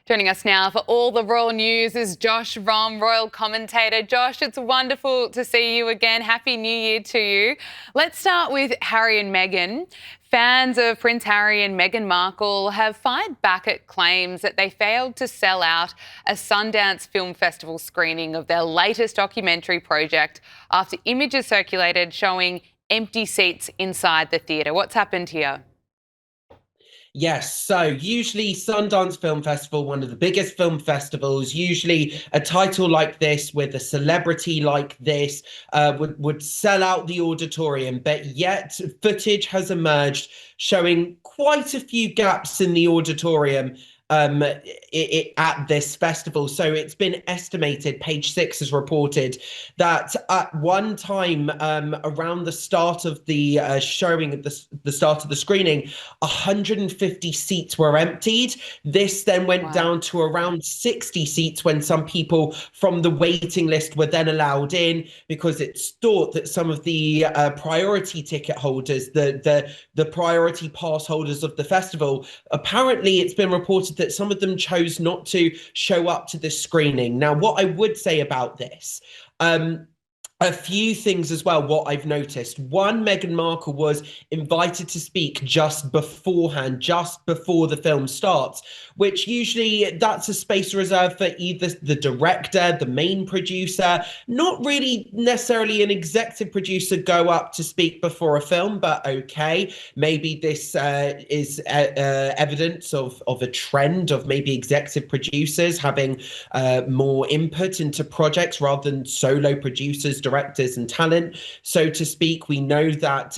Joining us now for all the royal news is Josh Rom, royal commentator. Josh, it's wonderful to see you again. Happy New Year to you. Let's start with Harry and Meghan. Fans of Prince Harry and Meghan Markle have fired back at claims that they failed to sell out a Sundance Film Festival screening of their latest documentary project after images circulated showing empty seats inside the theatre. What's happened here? Yes, so usually Sundance Film Festival, one of the biggest film festivals, usually a title like this with a celebrity like this would sell out the auditorium, but yet footage has emerged showing quite a few gaps in the auditorium at this festival. So it's been estimated, Page Six has reported, that at one time around the start of the showing at the start of the screening, 150 seats were emptied. This then went down to around 60 seats when some people from the waiting list were then allowed in, because it's thought that some of the priority ticket holders, the priority pass holders of the festival, apparently it's been reported that some of them chose not to show up to this screening. Now, what I would say about this, a few things as well, what I've noticed. One, Meghan Markle was invited to speak just beforehand, just before the film starts, which usually that's a space reserved for either the director, the main producer, not really necessarily an executive producer go up to speak before a film, but okay. Maybe this is evidence of a trend of maybe executive producers having more input into projects rather than solo producers, directors and talent, so to speak. We know that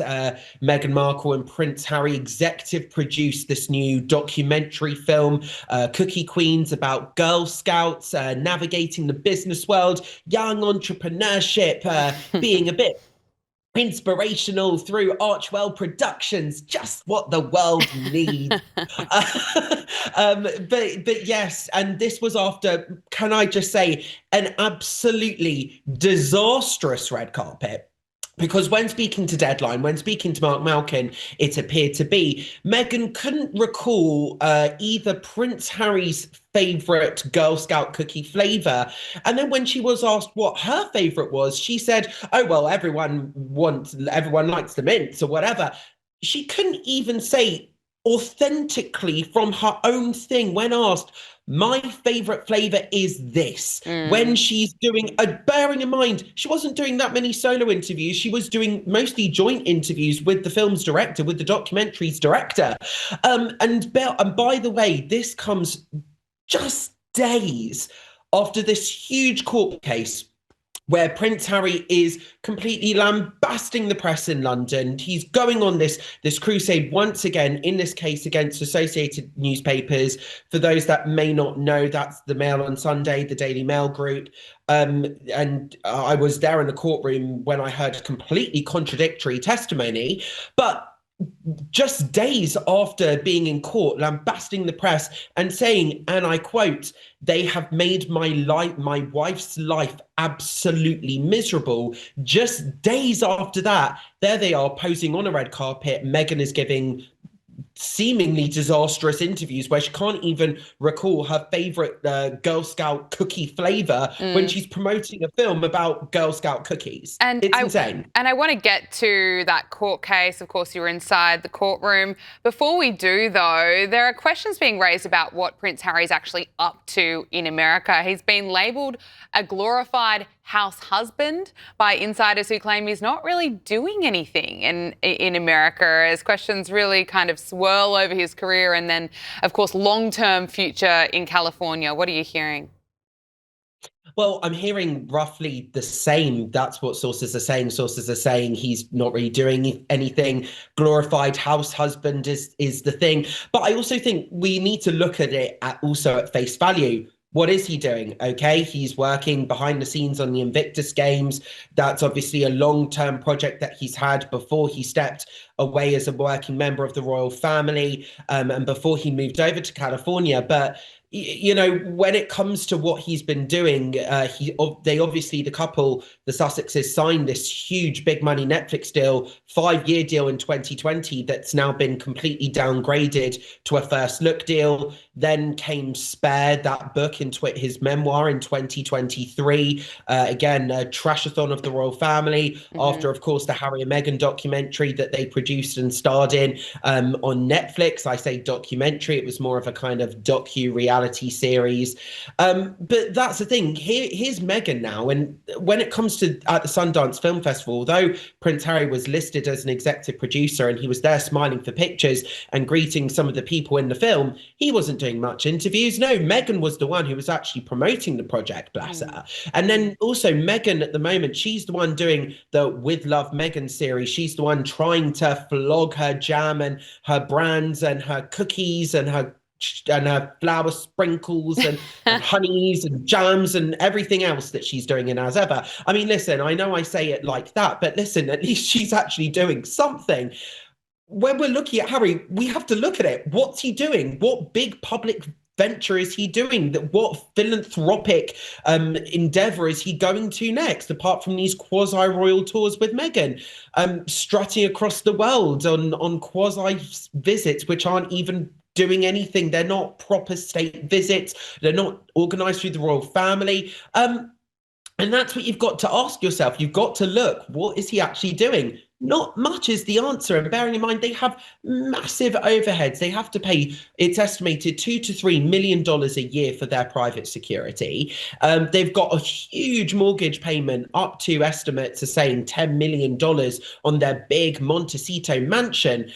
Meghan Markle and Prince Harry executive produced this new documentary film, Cookie Queens, about Girl Scouts, navigating the business world, young entrepreneurship, being a bit inspirational through Archwell Productions, just what the world needs. But yes, and this was after, can I just say, an absolutely disastrous red carpet. Because when speaking to Deadline, when speaking to Mark Malkin, it appeared to be Meghan couldn't recall either Prince Harry's favourite Girl Scout cookie flavour. And then when she was asked what her favourite was, she said, oh, well, everyone likes the mints or whatever. She couldn't even say authentically from her own thing when asked, my favorite flavor is this. When she's doing, bearing in mind, she wasn't doing that many solo interviews. She was doing mostly joint interviews with the film's director, with the documentary's director. And by the way, this comes just days after this huge court case where Prince Harry is completely lambasting the press in London. He's going on this crusade once again, in this case against Associated Newspapers. For those that may not know, that's the Mail on Sunday, the Daily Mail group. And I was there in the courtroom when I heard completely contradictory testimony. But just days after being in court, lambasting the press and saying, and I quote, they have made my wife's life absolutely miserable. Just days after that, there they are posing on a red carpet. Meghan is giving seemingly disastrous interviews where she can't even recall her favorite Girl Scout cookie flavor when she's promoting a film about Girl Scout cookies. And it's insane. And I want to get to that court case. Of course, you were inside the courtroom. Before we do, though, there are questions being raised about what Prince Harry's actually up to in America. He's been labelled a glorified house husband by insiders who claim he's not really doing anything in America, as questions really kind of swirl over his career and then, of course, long-term future in California. What are you hearing? Well, I'm hearing roughly the same. That's what sources are saying. Sources are saying he's not really doing anything. Glorified house husband is the thing. But I also think we need to look at it also at face value. What is he doing? Okay, he's working behind the scenes on the Invictus Games. That's obviously a long-term project that he's had before he stepped away as a working member of the royal family, and before he moved over to California. But you know, when it comes to what he's been doing, they obviously, the couple, the Sussexes, signed this huge big money Netflix deal, 5-year deal in 2020 that's now been completely downgraded to a first look deal. Then came Spare, that book, in his memoir in 2023. Again, a trashathon of the royal family. After, of course, the Harry and Meghan documentary that they produced and starred in on Netflix. I say documentary; it was more of a kind of docu-reality series. But that's the thing. Here's Meghan now, and when it comes to at the Sundance Film Festival, although Prince Harry was listed as an executive producer and he was there smiling for pictures and greeting some of the people in the film, he wasn't doing much interviews. No, Meghan was the one who was actually promoting the project, bless her. And then also Meghan at the moment, she's the one doing the With Love Meghan series. She's the one trying to flog her jam and her brands and her cookies and her flour sprinkles and honeys and jams and everything else that she's doing in as ever. I mean, listen, I know I say it like that, but listen, at least she's actually doing something. When we're looking at Harry, we have to look at it. What's he doing? What big public venture is he doing? What philanthropic endeavor is he going to next, apart from these quasi-royal tours with Meghan, strutting across the world on quasi visits, which aren't even doing anything? They're not proper state visits. They're not organized through the royal family. And that's what you've got to ask yourself. You've got to look, what is he actually doing? Not much is the answer. And bearing in mind, they have massive overheads. They have to pay, it's estimated, $2 to $3 million a year for their private security. They've got a huge mortgage payment, up to estimates are saying $10 million on their big Montecito mansion.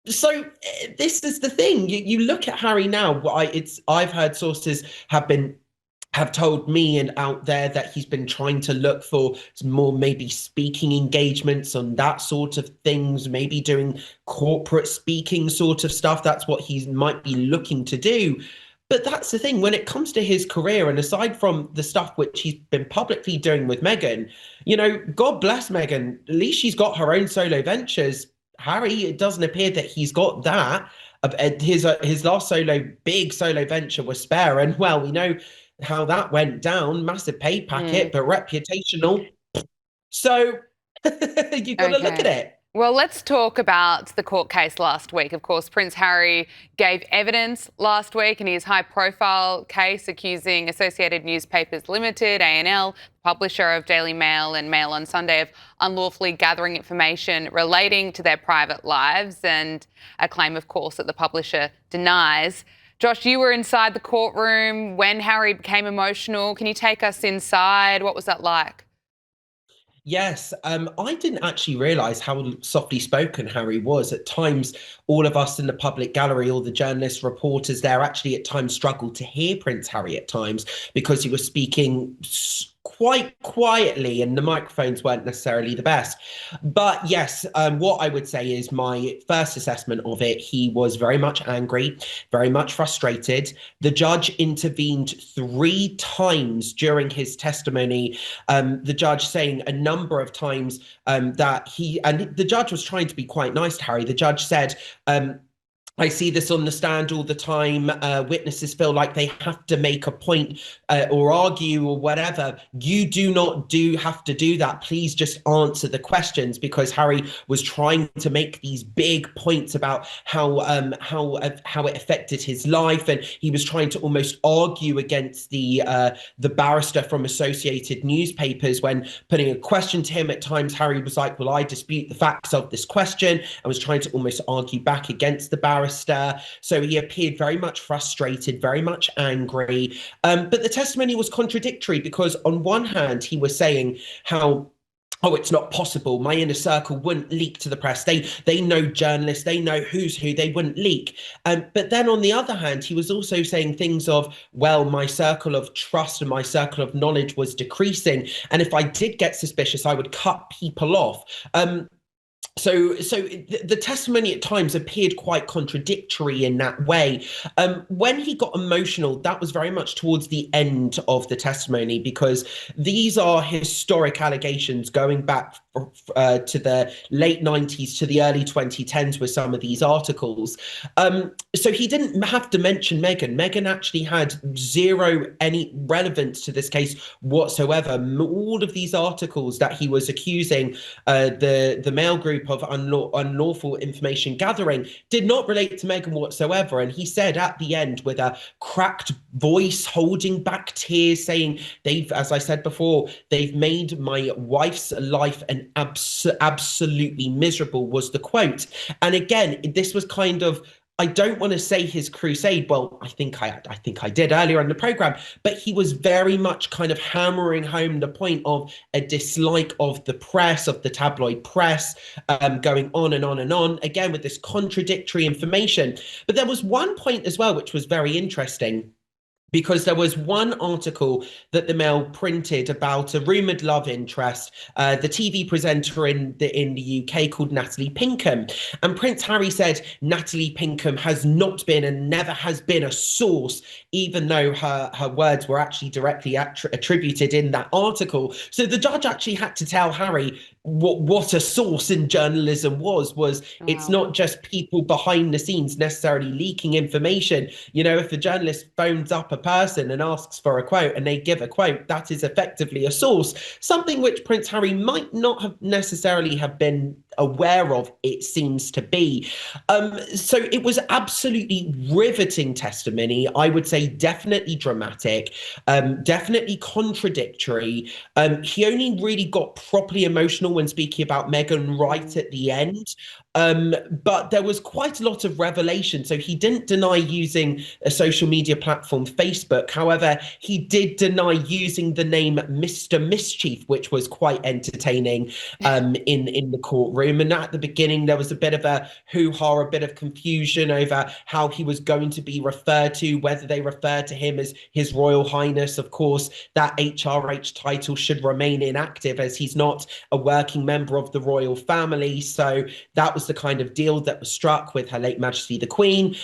So this is the thing. You look at Harry now. I've heard sources have told me and out there that he's been trying to look for more maybe speaking engagements on that sort of things, maybe doing corporate speaking sort of stuff. That's what he might be looking to do. But that's the thing, when it comes to his career, and aside from the stuff which he's been publicly doing with Meghan, you know, God bless Meghan, at least she's got her own solo ventures. Harry, it doesn't appear that he's got that. His last big solo venture was Spare, and well, we know how that went down. Massive pay packet, but reputational. So you've got to look at it. Well, let's talk about the court case last week. Of course, Prince Harry gave evidence last week in his high-profile case accusing Associated Newspapers Limited, A&L, publisher of Daily Mail and Mail on Sunday, of unlawfully gathering information relating to their private lives, and a claim, of course, that the publisher denies. Josh, you were inside the courtroom when Harry became emotional. Can you take us inside? What was that like? Yes, I didn't actually realise how softly spoken Harry was. At times, all of us in the public gallery, all the journalists, reporters there, actually at times struggled to hear Prince Harry at times because he was speaking quite quietly and the microphones weren't necessarily the best. But yes, what I would say is my first assessment of it, he was very much angry, very much frustrated. The judge intervened 3 times during his testimony, the judge saying a number of times and the judge was trying to be quite nice to Harry. The judge said, I see this on the stand all the time. Witnesses feel like they have to make a point or argue or whatever. You do not have to do that. Please just answer the questions, because Harry was trying to make these big points about how it affected his life, and he was trying to almost argue against the barrister from Associated Newspapers when putting a question to him. At times, Harry was like, "Well, I dispute the facts of this question," and was trying to almost argue back against the barrister. So he appeared very much frustrated, very much angry. But the testimony was contradictory, because on one hand, he was saying how, oh, it's not possible. My inner circle wouldn't leak to the press. They know journalists. They know who's who. They wouldn't leak. But then on the other hand, he was also saying things of, well, my circle of trust and my circle of knowledge was decreasing. And if I did get suspicious, I would cut people off. So the testimony at times appeared quite contradictory in that way. When he got emotional, that was very much towards the end of the testimony, because these are historic allegations going back to the late 90s to the early 2010s with some of these articles. So he didn't have to mention Meghan. Meghan actually had zero any relevance to this case whatsoever. All of these articles that he was accusing the Mail Group of unlawful information gathering did not relate to Meghan whatsoever. And he said at the end, with a cracked voice, holding back tears, saying, "They've, as I said before, they've made my wife's life an absolutely miserable," was the quote. And again, this was kind of, I don't want to say his crusade. Well, I think I did earlier in the program, but he was very much kind of hammering home the point of a dislike of the press, of the tabloid press, going on and on and on, again with this contradictory information. But there was one point as well, which was very interesting, because there was one article that the Mail printed about a rumoured love interest, the TV presenter in the UK called Natalie Pinkham. And Prince Harry said Natalie Pinkham has not been and never has been a source, even though her words were actually directly attributed in that article. So the judge actually had to tell Harry what a source in journalism was. It's not just people behind the scenes necessarily leaking information. You know, if a journalist phones up a person and asks for a quote and they give a quote, that is effectively a source, something which Prince Harry might not have necessarily have been aware of, it seems to be. So it was absolutely riveting testimony. I would say definitely dramatic, definitely contradictory. He only really got properly emotional when speaking about Meghan right at the end. But there was quite a lot of revelation. So he didn't deny using a social media platform, Facebook. However, he did deny using the name Mr. Mischief, which was quite entertaining in the courtroom. And at the beginning, there was a bit of a hoo-ha, a bit of confusion over how he was going to be referred to, whether they referred to him as His Royal Highness. Of course, that HRH title should remain inactive as he's not a working member of the royal family. So that was the kind of deal that was struck with Her Late Majesty the Queen.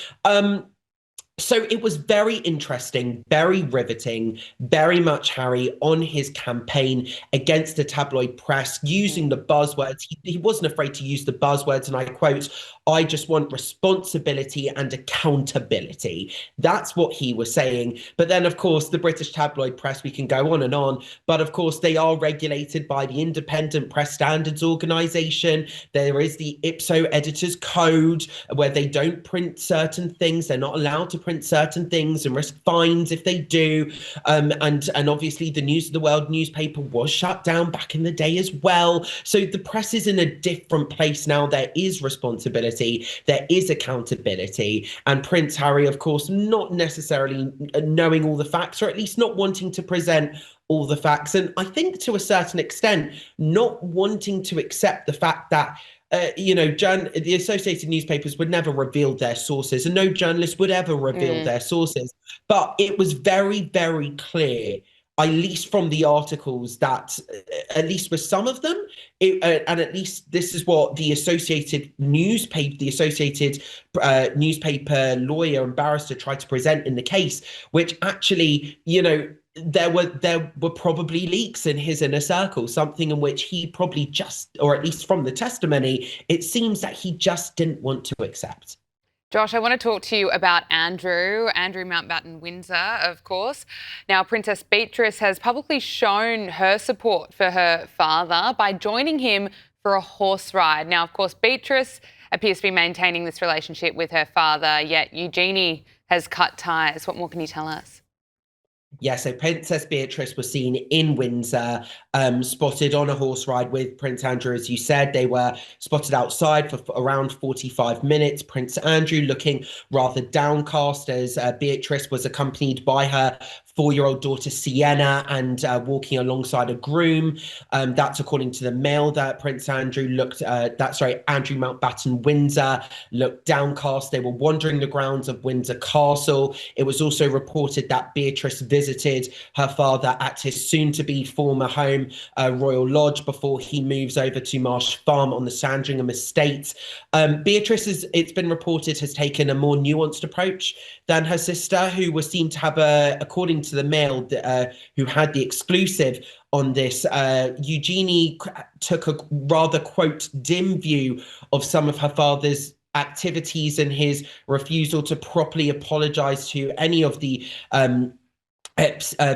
So it was very interesting, very riveting, very much Harry on his campaign against the tabloid press, using the buzzwords. He wasn't afraid to use the buzzwords, and I quote, "I just want responsibility and accountability." That's what he was saying. But then, of course, the British tabloid press, we can go on, but of course, they are regulated by the Independent Press Standards Organisation. There is the Ipso Editors Code, where they don't print certain things. They're not allowed to print certain things and risk fines if they do. And obviously the News of the World newspaper was shut down back in the day as well. So the press is in a different place now. There is responsibility, there is accountability. And Prince Harry, of course, not necessarily knowing all the facts, or at least not wanting to present all the facts. And I think to a certain extent, not wanting to accept the fact that the Associated Newspapers would never reveal their sources, and no journalist would ever reveal their sources. But it was very, very clear, at least from the articles, that at least with some of them, and at least this is what the Associated newspaper lawyer and barrister tried to present in the case, which actually, there were probably leaks in his inner circle, something in which he probably just, or at least from the testimony, it seems that he just didn't want to accept. Josh, I want to talk to you about Andrew Mountbatten Windsor, of course. Now, Princess Beatrice has publicly shown her support for her father by joining him for a horse ride. Now, of course, Beatrice appears to be maintaining this relationship with her father, yet Eugenie has cut ties. What more can you tell us? Yeah, so Princess Beatrice was seen in Windsor, spotted on a horse ride with Prince Andrew, as you said. They were spotted outside for around 45 minutes. Prince Andrew looking rather downcast, as Beatrice was accompanied by her 4-year-old daughter Sienna and walking alongside a groom. That's according to the Mail, that Prince Andrew Andrew Mountbatten Windsor looked downcast. They were wandering the grounds of Windsor Castle. It was also reported that Beatrice visited her father at his soon-to-be former home, Royal Lodge, before he moves over to Marsh Farm on the Sandringham estate. Beatrice, it's been reported, has taken a more nuanced approach than her sister, who was seen to have according to the Mail, who had the exclusive on this. Eugenie took a rather, quote, dim view of some of her father's activities and his refusal to properly apologize to any of the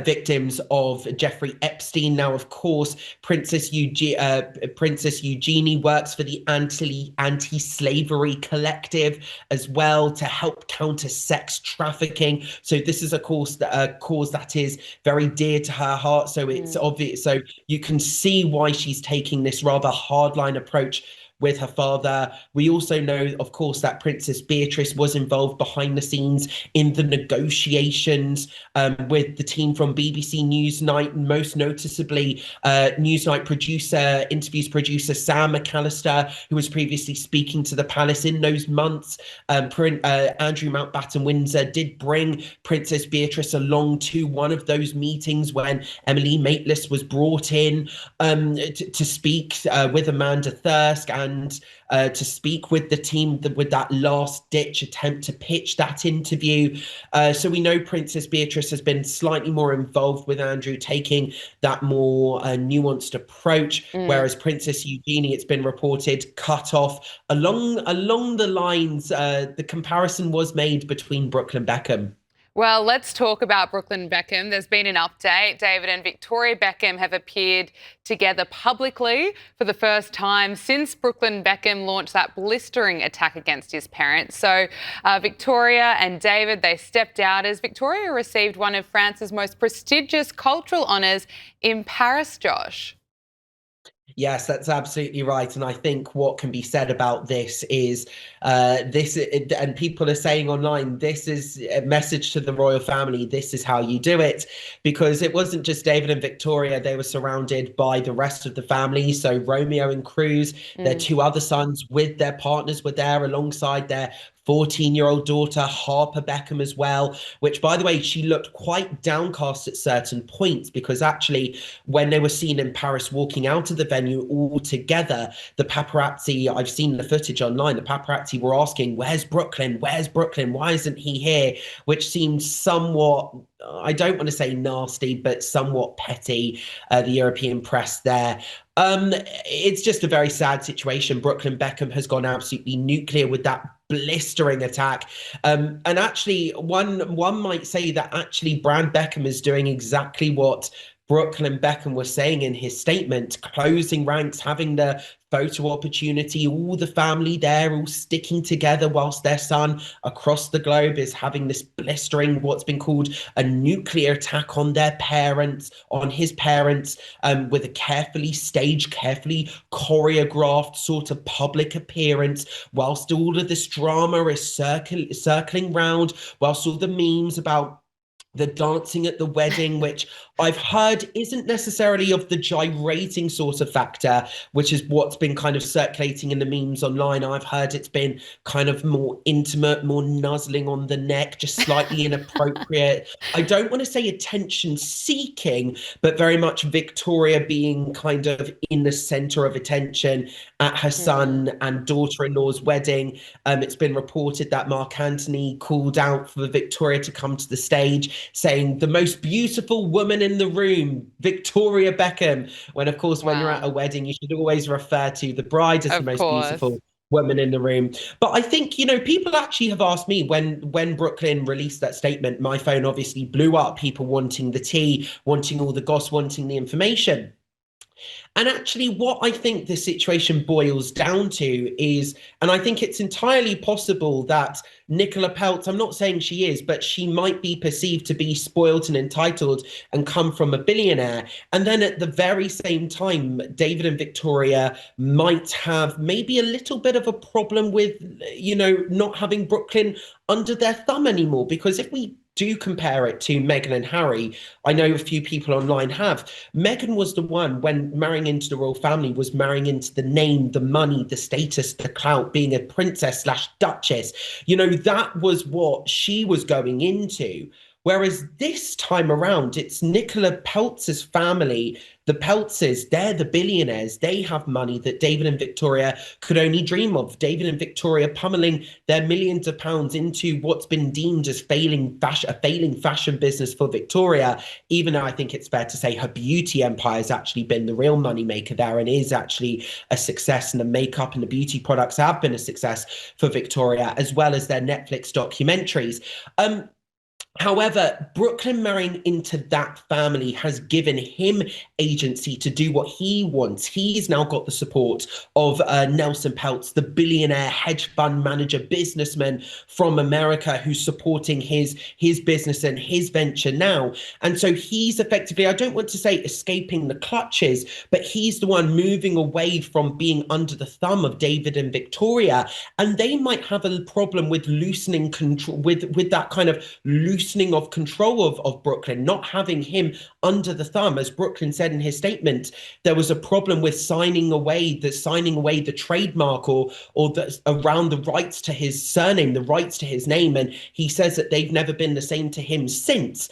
victims of Jeffrey Epstein. Now, of course, Princess Eugenie works for the anti-slavery collective as well to help counter sex trafficking. So this is a cause that is very dear to her heart. So it's obvious. So you can see why she's taking this rather hardline approach with her father. We also know, of course, that Princess Beatrice was involved behind the scenes in the negotiations with the team from BBC Newsnight, most noticeably Newsnight interviews producer Sam McAllister, who was previously speaking to the palace in those months. Andrew Mountbatten-Windsor did bring Princess Beatrice along to one of those meetings when Emily Maitlis was brought in to speak with Amanda Thirsk and to speak with the team with that last-ditch attempt to pitch that interview. So we know Princess Beatrice has been slightly more involved with Andrew, taking that more nuanced approach, whereas Princess Eugenie, it's been reported, cut off along the lines. The comparison was made between Brooklyn Beckham. Well, let's talk about Brooklyn Beckham. There's been an update. David and Victoria Beckham have appeared together publicly for the first time since Brooklyn Beckham launched that blistering attack against his parents. So Victoria and David, they stepped out as Victoria received one of France's most prestigious cultural honours in Paris, Josh. Yes, that's absolutely right. And I think what can be said about this is and people are saying online, this is a message to the royal family. This is how you do it, because it wasn't just David and Victoria. They were surrounded by the rest of the family. So Romeo and Cruz, their two other sons with their partners were there alongside their 14-year-old daughter, Harper Beckham, as well, which, by the way, she looked quite downcast at certain points, because actually when they were seen in Paris walking out of the venue all together, the paparazzi, I've seen the footage online, the paparazzi were asking, where's Brooklyn? Where's Brooklyn? Why isn't he here? Which seemed somewhat, I don't want to say nasty, but somewhat petty, the European press there. It's just a very sad situation. Brooklyn Beckham has gone absolutely nuclear with that blistering attack. And actually, one might say that actually Brand Beckham is doing exactly what Brooklyn Beckham was saying in his statement, closing ranks, having the photo opportunity, all the family there, all sticking together whilst their son across the globe is having this blistering, what's been called a nuclear attack on their parents, on his parents, with a carefully staged, carefully choreographed sort of public appearance, whilst all of this drama is circling round, whilst all the memes about the dancing at the wedding, which I've heard isn't necessarily of the gyrating sort of factor, which is what's been kind of circulating in the memes online. I've heard it's been kind of more intimate, more nuzzling on the neck, just slightly inappropriate. I don't want to say attention seeking, but very much Victoria being kind of in the center of attention at her son and daughter-in-law's wedding. It's been reported that Mark Antony called out for Victoria to come to the stage, saying the most beautiful woman in the room, Victoria Beckham, when of course when you're at a wedding you should always refer to the bride as the most beautiful woman in the room. But I think, you know, people actually have asked me when Brooklyn released that statement, my phone obviously blew up, people wanting the tea, wanting all the goss, wanting the information. And actually, what I think the situation boils down to is, and I think it's entirely possible that Nicola Peltz, I'm not saying she is, but she might be perceived to be spoilt and entitled and come from a billionaire. And then at the very same time, David and Victoria might have maybe a little bit of a problem with, you know, not having Brooklyn under their thumb anymore. Because if we do compare it to Meghan and Harry, I know a few people online have. Meghan was the one, when marrying into the royal family, was marrying into the name, the money, the status, the clout, being a princess / duchess. You know, that was what she was going into. Whereas this time around, it's Nicola Peltz's family. The Peltzes, they're the billionaires. They have money that David and Victoria could only dream of. David and Victoria pummeling their millions of pounds into what's been deemed as a failing fashion business for Victoria, even though I think it's fair to say her beauty empire has actually been the real moneymaker there and is actually a success, and the makeup and the beauty products have been a success for Victoria, as well as their Netflix documentaries. However, Brooklyn marrying into that family has given him agency to do what he wants. He's now got the support of Nelson Peltz, the billionaire hedge fund manager, businessman from America, who's supporting his business and his venture now. And so he's effectively, I don't want to say escaping the clutches, but he's the one moving away from being under the thumb of David and Victoria. And they might have a problem with loosening control, with that kind of loosening of control of Brooklyn, not having him under the thumb. As Brooklyn said in his statement, there was a problem with signing away the trademark or around the rights to his surname, the rights to his name, and he says that they've never been the same to him since.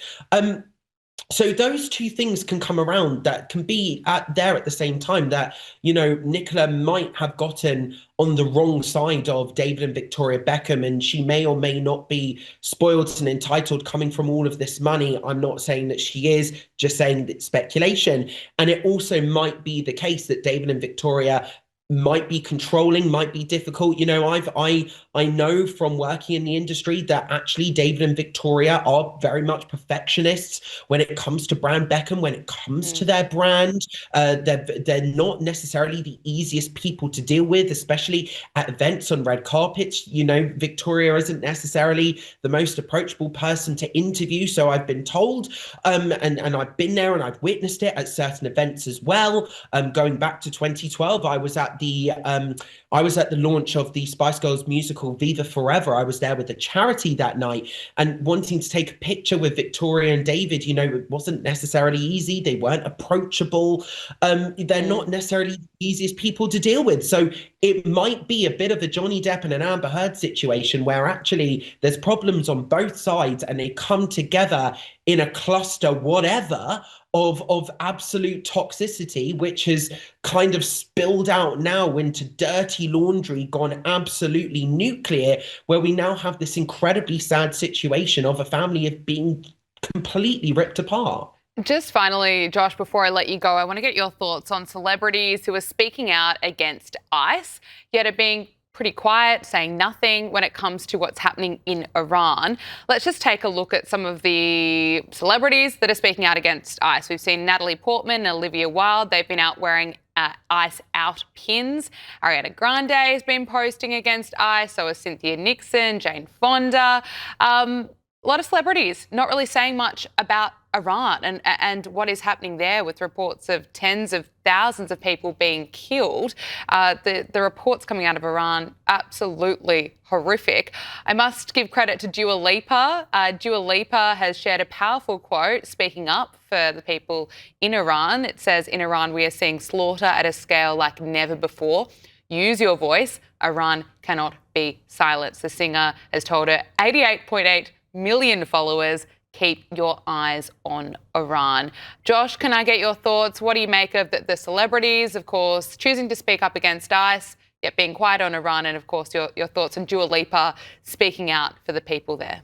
So those two things can come around that can be there at the same time, that, you know, Nicola might have gotten on the wrong side of David and Victoria Beckham, and she may or may not be spoiled and entitled coming from all of this money. I'm not saying that she is, just saying that it's speculation. And it also might be the case that David and Victoria might be controlling, might be difficult. You know, I know from working in the industry that actually David and Victoria are very much perfectionists when it comes to brand Beckham, when it comes to their brand. They're not necessarily the easiest people to deal with, especially at events on red carpets. You know, Victoria isn't necessarily the most approachable person to interview, so I've been told, and I've been there and I've witnessed it at certain events as well. Going back to 2012, I was at the launch of the Spice Girls musical Viva Forever. I was there with the charity that night, and wanting to take a picture with Victoria and David, you know, it wasn't necessarily easy. They weren't approachable. They're not necessarily the easiest people to deal with. So it might be a bit of a Johnny Depp and an Amber Heard situation where actually there's problems on both sides and they come together in a cluster, whatever, of absolute toxicity, which has kind of spilled out now into dirty laundry, gone absolutely nuclear, where we now have this incredibly sad situation of a family of being completely ripped apart. Just finally, Josh, before I let you go, I want to get your thoughts on celebrities who are speaking out against ICE, yet are being pretty quiet, saying nothing when it comes to what's happening in Iran. Let's just take a look at some of the celebrities that are speaking out against ICE. We've seen Natalie Portman and Olivia Wilde. They've been out wearing ICE out pins. Ariana Grande has been posting against ICE. So has Cynthia Nixon, Jane Fonda. A lot of celebrities not really saying much about Iran and what is happening there, with reports of tens of thousands of people being killed. The reports coming out of Iran, absolutely horrific. I must give credit to Dua Lipa. Dua Lipa has shared a powerful quote speaking up for the people in Iran. It says, "In Iran, we are seeing slaughter at a scale like never before. Use your voice. Iran cannot be silenced." The singer has told her 88.8 million followers, keep your eyes on Iran. Josh, can I get your thoughts? What do you make of the celebrities, of course, choosing to speak up against ICE, yet being quiet on Iran, and, of course, your thoughts on Dua Lipa speaking out for the people there?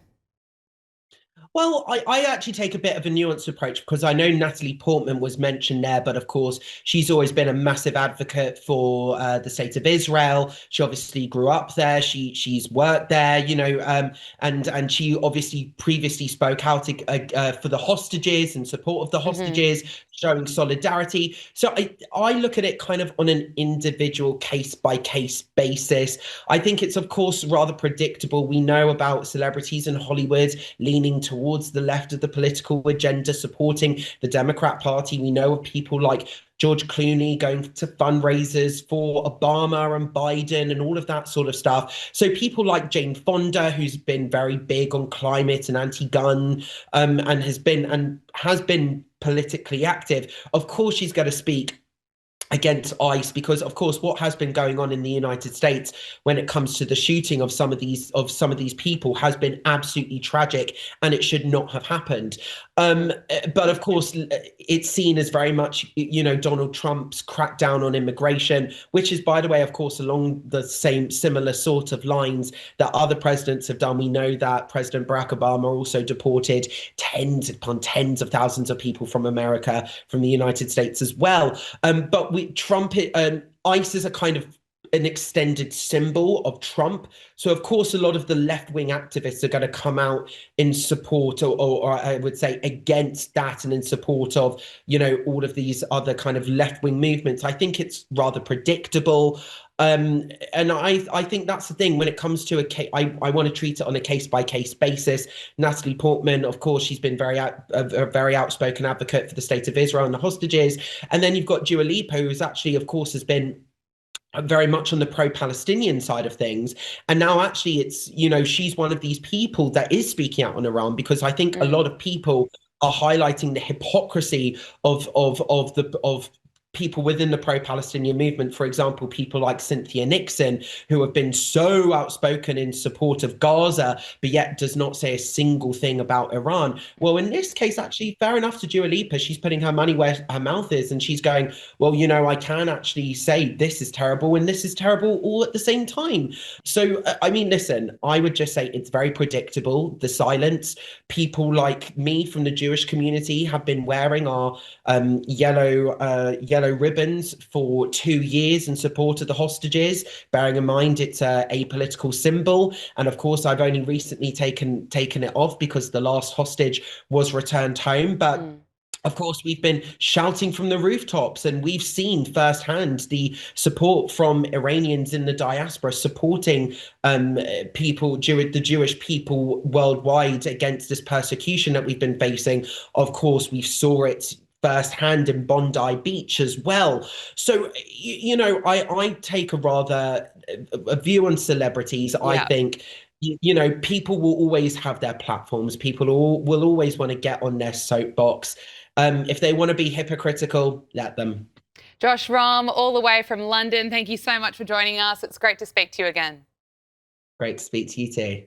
Well, I actually take a bit of a nuanced approach, because I know Natalie Portman was mentioned there, but of course, she's always been a massive advocate for the state of Israel. She obviously grew up there. She's worked there, you know, and she obviously previously spoke out for the hostages and support of the hostages, showing solidarity. So I look at it kind of on an individual case-by-case basis. I think it's, of course, rather predictable. We know about celebrities in Hollywood leaning towards the left of the political agenda, supporting the Democrat Party. We know of people like George Clooney going to fundraisers for Obama and Biden and all of that sort of stuff. So people like Jane Fonda, who's been very big on climate and anti-gun, and has been politically active. Of course, she's going to speak against ICE, because of course what has been going on in the United States when it comes to the shooting of some of these people has been absolutely tragic, and it should not have happened. But of course it's seen as very much, Donald Trump's crackdown on immigration, which is, by the way, of course, along the same similar sort of lines that other presidents have done. We know that President Barack Obama also deported tens upon tens of thousands of people from America, from the United States as well. But ICE is a kind of an extended symbol of Trump. So of course, a lot of the left-wing activists are going to come out in support, or I would say against that, and in support of, all of these other kind of left-wing movements. I think it's rather predictable. And I think that's the thing when it comes to a case. I want to treat it on a case-by-case basis. Natalie Portman, of course, she's been a very outspoken advocate for the state of Israel and the hostages. And then you've got Dua Lipa, who's actually, of course, has been very much on the pro-Palestinian side of things. And now actually it's, she's one of these people that is speaking out on Iran, because I think a lot of people are highlighting the hypocrisy of people within the pro-Palestinian movement. For example, people like Cynthia Nixon, who have been so outspoken in support of Gaza, but yet does not say a single thing about Iran. Well, in this case, actually, fair enough to Dua Lipa. She's putting her money where her mouth is, and she's going, well, I can actually say this is terrible and this is terrible all at the same time. So, I mean, listen, I would just say it's very predictable, the silence. People like me from the Jewish community have been wearing our yellow ribbons for 2 years in support of the hostages, bearing in mind it's a apolitical symbol. And of course, I've only recently taken it off because the last hostage was returned home. But of course, we've been shouting from the rooftops, and we've seen firsthand the support from Iranians in the diaspora supporting the Jewish people worldwide against this persecution that we've been facing. Of course, we saw it firsthand in Bondi Beach as well. So, I take a view on celebrities. Yeah. I think, people will always have their platforms. People will always want to get on their soapbox. If they want to be hypocritical, let them. Josh Rom, all the way from London, thank you so much for joining us. It's great to speak to you again. Great to speak to you too.